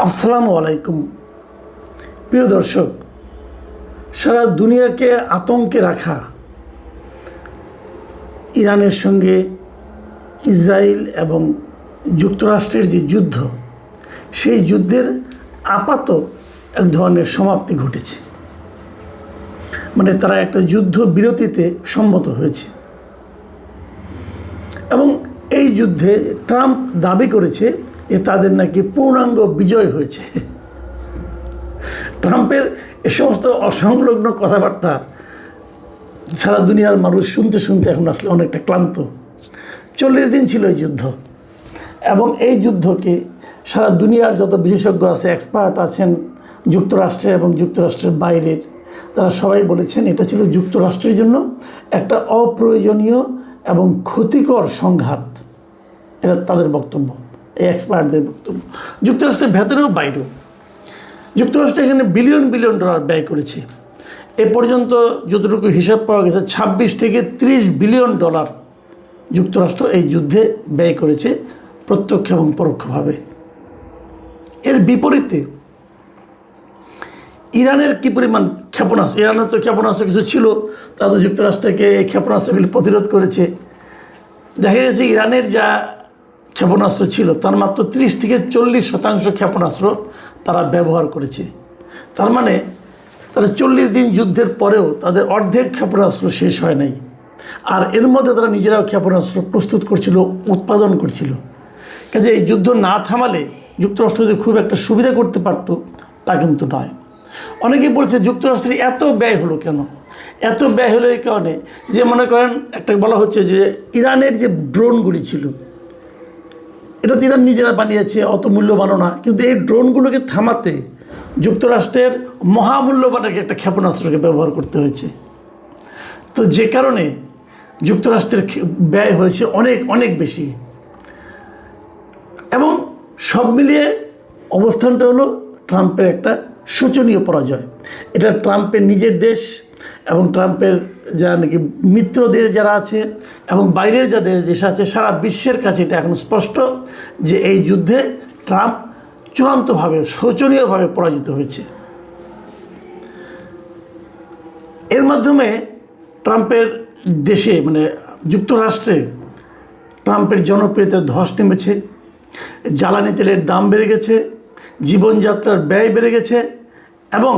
আসসালামু আলাইকুম। প্রিয় দর্শক, সারা দুনিয়াকে আতঙ্কে রাখা ইরানের সঙ্গে ইসরায়েল এবং যুক্তরাষ্ট্রের যে যুদ্ধ, সেই যুদ্ধের আপাত এক ধরনের সমাপ্তি ঘটেছে। মানে তারা একটা যুদ্ধ বিরতিতে সম্মত হয়েছে এবং এই যুদ্ধে ট্রাম্প দাবি করেছে যে তাদের নাকি পূর্ণাঙ্গ বিজয় হয়েছে। ট্রাম্পের এ সমস্ত অসংলগ্ন কথাবার্তা সারা দুনিয়ার মানুষ শুনতে শুনতে এখন আসলে অনেকটা ক্লান্ত। 40 দিন ছিল এই যুদ্ধ এবং এই যুদ্ধকে সারা দুনিয়ার যত বিশেষজ্ঞ আছে, এক্সপার্ট আছেন যুক্তরাষ্ট্রে এবং যুক্তরাষ্ট্রের বাইরের, তারা সবাই বলেছেন এটা ছিল যুক্তরাষ্ট্রের জন্য একটা অপ্রয়োজনীয় এবং ক্ষতিকর সংঘাত। এটা তাদের বক্তব্য, এই এক্সপার্টদের বক্তব্য। যুক্তরাষ্ট্রের ভেতরেও বাইরেও যুক্তরাষ্ট্র এখানে বিলিয়ন বিলিয়ন ডলার ব্যয় করেছে। এ পর্যন্ত যতটুকু হিসাব পাওয়া গেছে 26 থেকে 30 বিলিয়ন ডলার যুক্তরাষ্ট্র এই যুদ্ধে ব্যয় করেছে, প্রত্যক্ষ এবং পরোক্ষভাবে। এর বিপরীতে ইরানের কী পরিমাণ ক্ষেপণাস্ত্র, ইরানের তো ক্ষেপণাস্ত্র কিছু ছিল, তারা তো যুক্তরাষ্ট্রকে এই ক্ষেপণাস্ত্রগুলি প্রতিরোধ করেছে। দেখা গেছে ইরানের যা ক্ষেপণাস্ত্র ছিল তার মাত্র 30 থেকে 40% ক্ষেপণাস্ত্র তারা ব্যবহার করেছে। তার মানে তারা 40 দিন যুদ্ধের পরেও তাদের অর্ধেক ক্ষেপণাস্ত্র শেষ হয় নাই। আর এর মধ্যে তারা নিজেরাও ক্ষেপণাস্ত্র প্রস্তুত করছিল, উৎপাদন করছিল। কাজে এই যুদ্ধ না থামালে যুক্তরাষ্ট্র যদি খুব একটা সুবিধা করতে পারত, তা কিন্তু নয়। অনেকেই বলছে যুক্তরাষ্ট্রের এত ব্যয় হলো কেন? এত ব্যয় হলো এই কারণে যে, মনে করেন একটা বলা হচ্ছে যে ইরানের যে ড্রোনগুলি ছিল, এটা তো ইরান নিজেরা বানিয়েছে, অত মূল্যবানও না, কিন্তু এই ড্রোনগুলোকে থামাতে যুক্তরাষ্ট্রের মহামূল্যবান একটা ক্ষেপণাস্ত্রকে ব্যবহার করতে হয়েছে। তো যে কারণে যুক্তরাষ্ট্রের ব্যয় হয়েছে অনেক অনেক বেশি। এবং সব মিলিয়ে অবস্থানটা হলো ট্রাম্পের একটা শোচনীয় পরাজয়। এটা ট্রাম্পের নিজের দেশ এবং ট্রাম্পের যারা নাকি মিত্রদের যারা আছে এবং বাইরের যাদের দেশ আছে, সারা বিশ্বের কাছে এটা এখন স্পষ্ট যে এই যুদ্ধে ট্রাম্প চূড়ান্তভাবে শোচনীয়ভাবে পরাজিত হয়েছে। এর মাধ্যমে ট্রাম্পের দেশে মানে যুক্তরাষ্ট্রে ট্রাম্পের জনপ্রিয়তা ধস নেমেছে, জ্বালানি তেলের দাম বেড়ে গেছে, জীবনযাত্রার ব্যয় বেড়ে গেছে এবং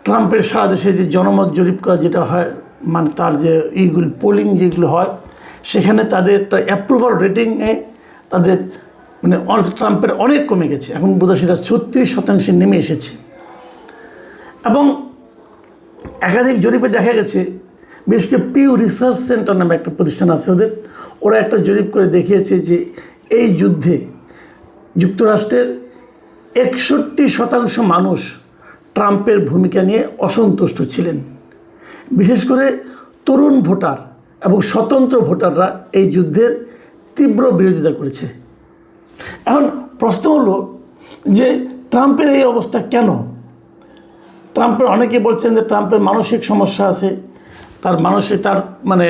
ট্রাম্পের সারা দেশে যে জনমত জরিপ করা যেটা হয়, মানে তার যে এইগুলি পোলিং যেগুলো হয়, সেখানে তাদের একটা অ্যাপ্রুভাল রেটিংয়ে তাদের মানে ট্রাম্পের অনেক কমে গেছে। এখন বোধহয় সেটা 36% নেমে এসেছে। এবং একাধিক জরিপে দেখা গেছে, বিশেষ করে পিউ রিসার্চ সেন্টার নামে একটা প্রতিষ্ঠান আছে ওরা একটা জরিপ করে দেখিয়েছে যে এই যুদ্ধে যুক্তরাষ্ট্রের 61% মানুষ ট্রাম্পের ভূমিকা নিয়ে অসন্তুষ্ট ছিলেন। বিশেষ করে তরুণ ভোটার এবং স্বতন্ত্র ভোটাররা এই যুদ্ধের তীব্র বিরোধিতা করেছে। এখন প্রশ্ন হলো যে ট্রাম্পের এই অবস্থা কেন? ট্রাম্পের অনেকে বলছেন যে ট্রাম্পের মানসিক সমস্যা আছে। তার মানে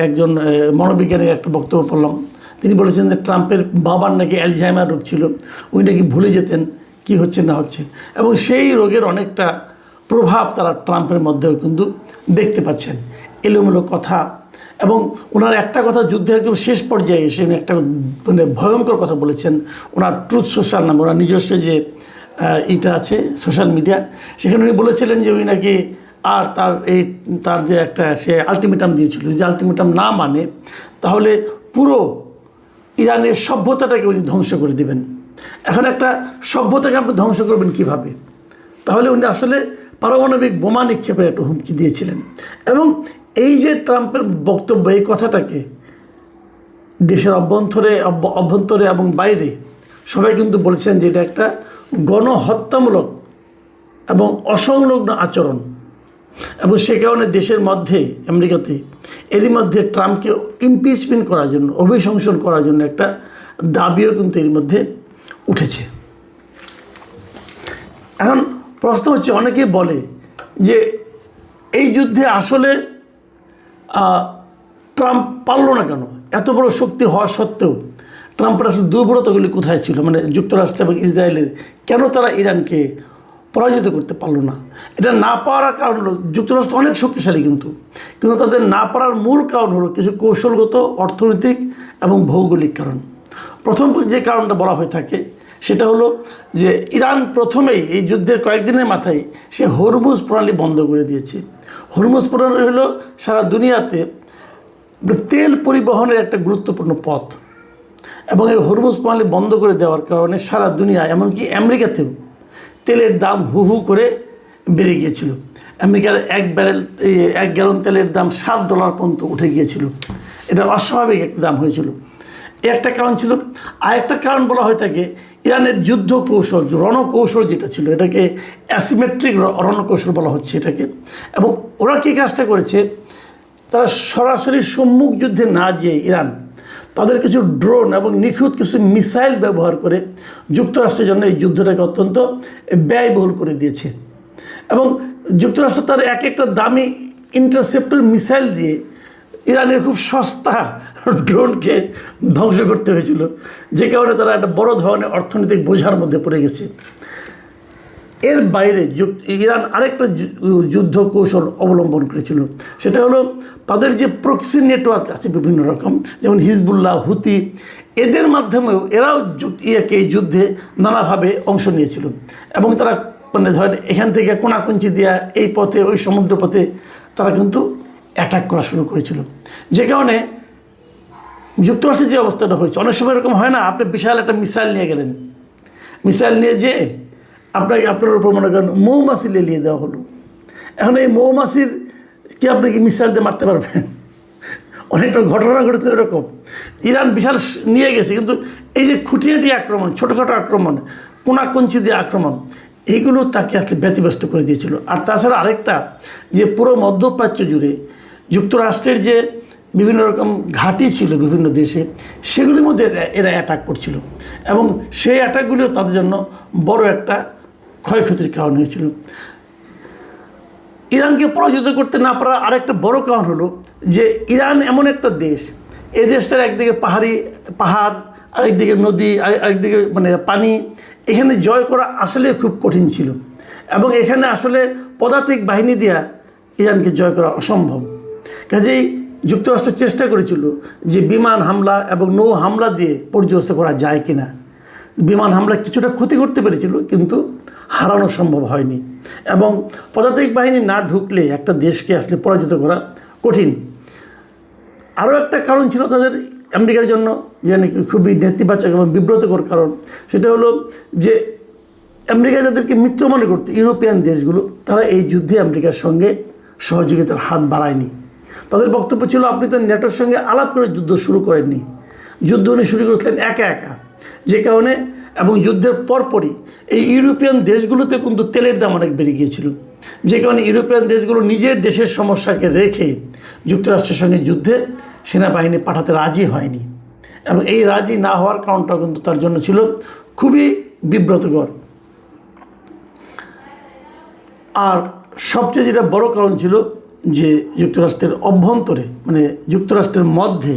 একজন মনোবিজ্ঞানীর একটা বক্তব্য পড়লাম, তিনি বলেছেন যে ট্রাম্পের বাবার নাকি অ্যালঝাইমার রোগ ছিল, উনি নাকি ভুলে যেতেন কি হচ্ছে না হচ্ছে, এবং সেই রোগের অনেকটা প্রভাব তারা ট্রাম্পের মধ্যেও কিন্তু দেখতে পাচ্ছেন। এলোমেলো কথা, এবং ওনার একটা কথা যুদ্ধের একদম শেষ পর্যায়ে এসে উনি একটা মানে ভয়ঙ্কর কথা বলেছেন। ওনার ট্রুথ সোশ্যাল নামে ওনার নিজস্ব যে এটা আছে সোশ্যাল মিডিয়া, সেখানে উনি বলেছিলেন যে উনি নাকি আর তার যে একটা সে আলটিমেটাম দিয়েছিল, যে আলটিমেটাম না মানে তাহলে পুরো ইরানের সভ্যতাটাকে উনি ধ্বংস করে দেবেন। এখন একটা সভ্যতাকে আপনি ধ্বংস করবেন কিভাবে? তাহলে উনি আসলে পারমাণবিক বোমা নিক্ষেপের একটা হুমকি দিয়েছিলেন। এবং এই যে ট্রাম্পের বক্তব্য, এই কথাটাকে দেশের অভ্যন্তরে এবং বাইরে সবাই কিন্তু বলেছেন যে এটা একটা গণহত্যামূলক এবং অসংলগ্ন আচরণ। এবং সে কারণে দেশের মধ্যে আমেরিকাতে এরই মধ্যে ট্রাম্পকে ইমপিচমেন্ট করার জন্য, অভিশংসন করার জন্য একটা দাবিও কিন্তু এর মধ্যে উঠেছে। এখন প্রশ্ন হচ্ছে, অনেকেই বলে যে এই যুদ্ধে আসলে ট্রাম্প পারল না কেন? এত বড় শক্তি হওয়া সত্ত্বেও ট্রাম্পের আসলে দুর্বলতাগুলি কোথায় ছিল, মানে যুক্তরাষ্ট্র এবং ইসরায়েলের কেন তারা ইরানকে পরাজিত করতে পারলো না। এটা না পারার কারণ হলো যুক্তরাষ্ট্র অনেক শক্তিশালী, কিন্তু তাদের না পারার মূল কারণ হলো কিছু কৌশলগত, অর্থনৈতিক এবং ভৌগোলিক কারণ। প্রথম যে কারণটা বলা হয়ে থাকে সেটা হলো যে ইরান প্রথমেই এই যুদ্ধের কয়েকদিনের মাথায় সে হরমুজ প্রণালী বন্ধ করে দিয়েছে। হরমুজ প্রণালী হলো সারা দুনিয়াতে তেল পরিবহনের একটা গুরুত্বপূর্ণ পথ, এবং এই হরমুজ প্রণালী বন্ধ করে দেওয়ার কারণে সারা দুনিয়া, এমনকি আমেরিকাতেও তেলের দাম হু হু করে বেড়ে গিয়েছিল। আমেরিকার এক গ্যালন তেলের দাম $7 পর্যন্ত উঠে গিয়েছিল। এটা অস্বাভাবিক একটা দাম হয়েছিল। একটা কারণ ছিল। আরেকটা কারণ বলা হয়ে থাকে ইরানের যুদ্ধ কৌশল, রণকৌশল যেটা ছিল, এটাকে অ্যাসিমেট্রিক রণকৌশল বলা হচ্ছে এটাকে। এবং ওরা কী কাজটা করেছে, তারা সরাসরি সম্মুখ যুদ্ধে না যেয়ে ইরান তাদের কিছু ড্রোন এবং নিখুঁত কিছু মিসাইল ব্যবহার করে যুক্তরাষ্ট্রের জন্য এই যুদ্ধটাকে অত্যন্ত ব্যয়বহুল করে দিয়েছে। এবং যুক্তরাষ্ট্র তার একটা দামি ইন্টারসেপ্টর মিসাইল দিয়ে ইরানের খুব সস্তা ড্রোনকে ধ্বংস করতে হয়েছিল, যে কারণে তারা একটা বড় ধরনের অর্থনৈতিক বোঝার মধ্যে পড়ে গেছে। এর বাইরে ইরান আরেকটা যুদ্ধ কৌশল অবলম্বন করেছিল, সেটা হলো তাদের যে প্রক্সি নেটওয়ার্ক আছে বিভিন্ন রকম, যেমন হিজবুল্লাহ, হুতি, এদের মাধ্যমেও এরাও এই যুদ্ধে নানাভাবে অংশ নিয়েছিল। এবং তারা মানে ধরেন এখান থেকে কোনাকুঞ্চি দেওয়া এই পথে, ওই সমুদ্র পথে তারা কিন্তু অ্যাটাক করা শুরু করেছিল। যে কারণে যুক্তরাষ্ট্রের যে অবস্থাটা হয়েছে, অনেক সময় এরকম হয় না, আপনি বিশাল একটা মিসাইল নিয়ে গেলেন, মিসাইল নিয়ে যে আপনার উপর মনে করেন মৌমাছি লেলিয়ে দেওয়া হলো। এখন এই মৌমাছির কি আপনি কি মিসাইল দিয়ে মারতে পারবেন? অনেকটা ঘটনা ঘটেছে এরকম। ইরান বিশাল নিয়ে গেছে, কিন্তু এই যে খুঁটিনাটি আক্রমণ, ছোটোখাটো আক্রমণ, কোনাকুঞ্চি দিয়ে আক্রমণ, এইগুলো তাকে আসলে ব্যতিব্যস্ত করে দিয়েছিল। আর তাছাড়া আরেকটা, যে পুরো মধ্যপ্রাচ্য জুড়ে যুক্তরাষ্ট্রের যে বিভিন্ন রকম ঘাঁটি ছিল বিভিন্ন দেশে, সেগুলির মধ্যে এরা অ্যাটাক করছিল, এবং সেই অ্যাটাকগুলিও তাদের জন্য বড় একটা ক্ষয়ক্ষতির কারণ হয়েছিল। ইরানকে পরাজিত করতে না পারার আরেকটা বড় কারণ হলো যে ইরান এমন একটা দেশ, এই দেশটার একদিকে পাহাড়, আরেকদিকে নদী, আরেকদিকে মানে পানি, এখানে জয় করা আসলে খুব কঠিন ছিল, এবং এখানে আসলে পদাতিক বাহিনী দিয়া ইরানকে জয় করা অসম্ভব। কাজেই যুক্তরাষ্ট্র চেষ্টা করেছিল যে বিমান হামলা এবং নৌ হামলা দিয়ে পর্যস্ত করা যায় কিনা। বিমান হামলা কিছুটা ক্ষতি করতে পেরেছিল, কিন্তু হারানো সম্ভব হয়নি। এবং পদাতিক বাহিনী না ঢুকলে একটা দেশকে আসলে পরাজিত করা কঠিন। আরও একটা কারণ ছিল তাদের আমেরিকার জন্য, যে নাকি খুবই নেতিবাচক এবং বিব্রতকর কারণ, সেটা হলো যে আমেরিকা যাদেরকে মিত্র মনে করতো, ইউরোপিয়ান দেশগুলো, তারা এই যুদ্ধে আমেরিকার সঙ্গে সহযোগিতার হাত বাড়ায়নি। তাদের বক্তব্য ছিল, আপনি তো নেটোর সঙ্গে আলাপ করে যুদ্ধ শুরু করেননি, যুদ্ধ উনি শুরু করেছিলেন একা একা। যে কারণে এবং যুদ্ধের পরপরই এই ইউরোপিয়ান দেশগুলোতে কিন্তু তেলের দাম অনেক বেড়ে গিয়েছিল, যে কারণে ইউরোপিয়ান দেশগুলো নিজের দেশের সমস্যাকে রেখে যুক্তরাষ্ট্রের সঙ্গে যুদ্ধে সেনাবাহিনী পাঠাতে রাজি হয়নি। এবং এই রাজি না হওয়ার কারণটা কিন্তু তার জন্য ছিল খুবই বিব্রতকর। আর সবচেয়ে যেটা বড় কারণ ছিল যে যুক্তরাষ্ট্রের অভ্যন্তরে, মানে যুক্তরাষ্ট্রের মধ্যে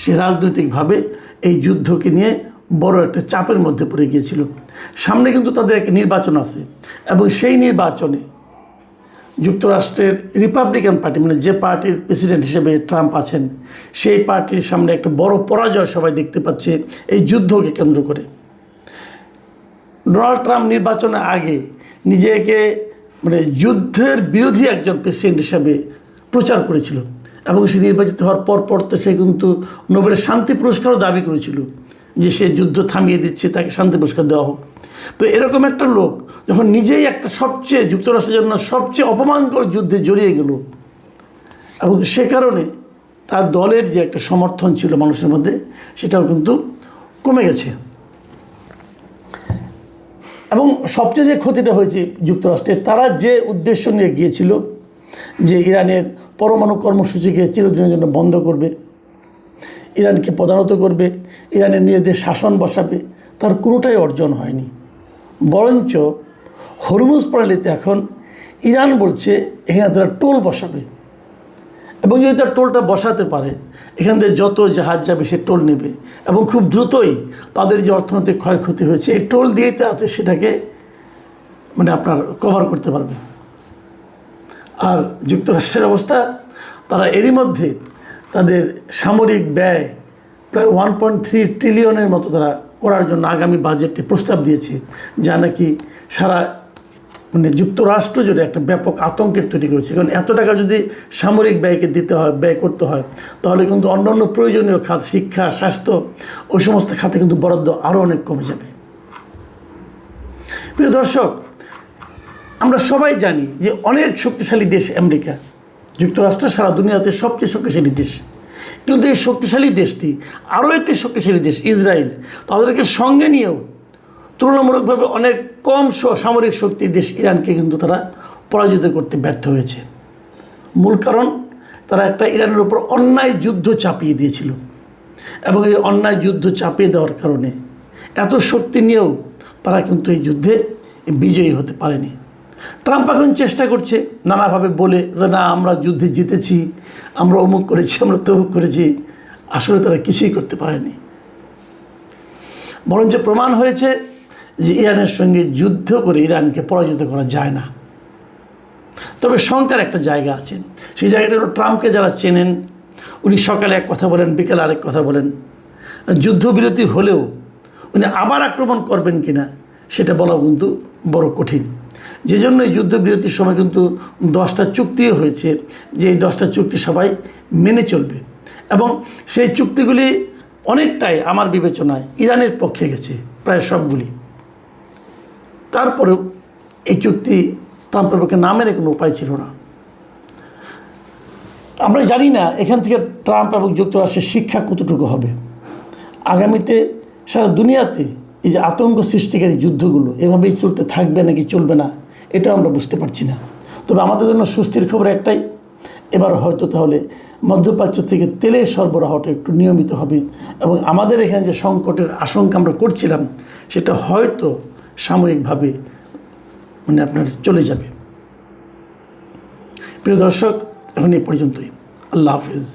সে রাজনৈতিকভাবে এই যুদ্ধকে নিয়ে বড় একটা চাপের মধ্যে পড়ে গিয়েছিল। সামনে কিন্তু তাদের একটা নির্বাচন আছে, এবং সেই নির্বাচনে যুক্তরাষ্ট্রের রিপাবলিকান পার্টি, মানে যে পার্টির প্রেসিডেন্ট হিসেবে ট্রাম্প আছেন, সেই পার্টির সামনে একটা বড় পরাজয় সবাই দেখতে পাচ্ছে এই যুদ্ধকে কেন্দ্র করে। ডোনাল্ড ট্রাম্প নির্বাচনের আগে নিজেকে মানে যুদ্ধের বিরোধী একজন প্রেসিডেন্ট হিসাবে প্রচার করেছিল, এবং সে নির্বাচিত হওয়ার পর তো সে কিন্তু নোবেল শান্তি পুরস্কারও দাবি করেছিল যে সে যুদ্ধ থামিয়ে দিচ্ছে, তাকে শান্তি পুরস্কার দেওয়া হোক। তো এরকম একটা লোক যখন নিজেই একটা সবচেয়ে যুক্তরাষ্ট্রের জন্য সবচেয়ে অপমানকর যুদ্ধে জড়িয়ে গেল, এবং সে কারণে তার দলের যে একটা সমর্থন ছিল মানুষের মধ্যে, সেটাও কিন্তু কমে গেছে। এবং সবচেয়ে যে ক্ষতিটা হয়েছে যুক্তরাষ্ট্রের, তারা যে উদ্দেশ্য নিয়ে গিয়েছিল যে ইরানের পরমাণু কর্মসূচিকে চিরদিনের জন্য বন্ধ করবে, ইরানকে প্রধানত করবে, ইরানের নিজেদের শাসন বসাবে, তার কোনোটাই অর্জন হয়নি। বরঞ্চ হরমুজ প্রণালীতে এখন ইরান বলছে এখানে তারা টোল বসাবে, এবং যদি তার টোলটা বসাতে পারে, এখান থেকে যত জাহাজ যাবে সে টোল নেবে এবং খুব দ্রুতই তাদের যে অর্থনৈতিক ক্ষয়ক্ষতি হয়েছে এই টোল দিয়েই তাতে সেটাকে মানে আপনার কভার করতে পারবে। আর যুক্তরাষ্ট্রের অবস্থা, তারা এরই মধ্যে তাদের সামরিক ব্যয় প্রায় 1.3 ট্রিলিয়নের মতো তারা করার জন্য আগামী বাজেটে প্রস্তাব দিয়েছে, যা নাকি সারা মানে যুক্তরাষ্ট্র জুড়ে একটা ব্যাপক আতঙ্কের তৈরি করেছে। কারণ এত টাকা যদি সামরিক ব্যয়কে দিতে হয়, ব্যয় করতে হয়, তাহলে কিন্তু অন্যান্য প্রয়োজনীয় খাত, শিক্ষা, স্বাস্থ্য, ওই সমস্ত খাতে কিন্তু বরাদ্দ আরও অনেক কমে যাবে। প্রিয় দর্শক, আমরা সবাই জানি যে অনেক শক্তিশালী দেশ আমেরিকা, যুক্তরাষ্ট্র সারা দুনিয়াতে সবচেয়ে শক্তিশালী দেশ। কিন্তু এই শক্তিশালী দেশটি আরও একটি শক্তিশালী দেশ ইসরায়েল, তাদেরকে সঙ্গে নিয়েও তুলনামূলকভাবে অনেক কম সামরিক শক্তির দেশ ইরানকে কিন্তু তারা পরাজিত করতে ব্যর্থ হয়েছে। মূল কারণ, তারা একটা ইরানের উপর অন্যায় যুদ্ধ চাপিয়ে দিয়েছিল এবং এই অন্যায় যুদ্ধ চাপিয়ে দেওয়ার কারণে এত শক্তি নিয়েও তারা কিন্তু এই যুদ্ধে বিজয়ী হতে পারেনি। ট্রাম্প এখন চেষ্টা করছে নানাভাবে বলে যে না আমরা যুদ্ধে জিতেছি, আমরা অমুক করেছি, আমরা তমুক করেছি। আসলে তারা কিছুই করতে পারেনি। বরঞ্চ প্রমাণ হয়েছে যে ইরানের সঙ্গে যুদ্ধ করে ইরানকে পরাজিত করা যায় না। তবে শঙ্কার একটা জায়গা আছে, সেই জায়গাটা হলো ট্রাম্পকে যারা চেনেন, উনি সকালে এক কথা বলেন, বিকেলে আরেক কথা বলেন। যুদ্ধবিরতি হলেও উনি আবার আক্রমণ করবেন কিনা সেটা বলা কিন্তু বড় কঠিন। যে জন্য এই যুদ্ধবিরতির সময় কিন্তু 10টা চুক্তিও হয়েছে, যে এই 10টা চুক্তি সবাই মেনে চলবে এবং সেই চুক্তিগুলি অনেকটাই আমার বিবেচনায় ইরানের পক্ষে গেছে, প্রায় সবগুলি। তারপরেও এই চুক্তি ট্রাম্পের পক্ষে না মেনে কোনো উপায় ছিল না। আমরা জানি না এখান থেকে ট্রাম্প এবং যুক্তরাষ্ট্রের শিক্ষা কতটুকু হবে। আগামীতে সারা দুনিয়াতে এই যে আতঙ্ক সৃষ্টিকারী যুদ্ধগুলো এভাবেই চলতে থাকবে নাকি চলবে না, এটাও আমরা বুঝতে পারছি না। তবে আমাদের জন্য স্বস্তির খবর একটাই, এবার হয়তো তাহলে মধ্যপ্রাচ্য থেকে তেলের সরবরাহটা একটু নিয়মিত হবে এবং আমাদের এখানে যে সংকটের আশঙ্কা আমরা করছিলাম সেটা হয়তো সাময়িকভাবে মানে আপনার চলে যাবে। প্রিয় দর্শক, এখন এই পর্যন্তই। আল্লাহ হাফিজ।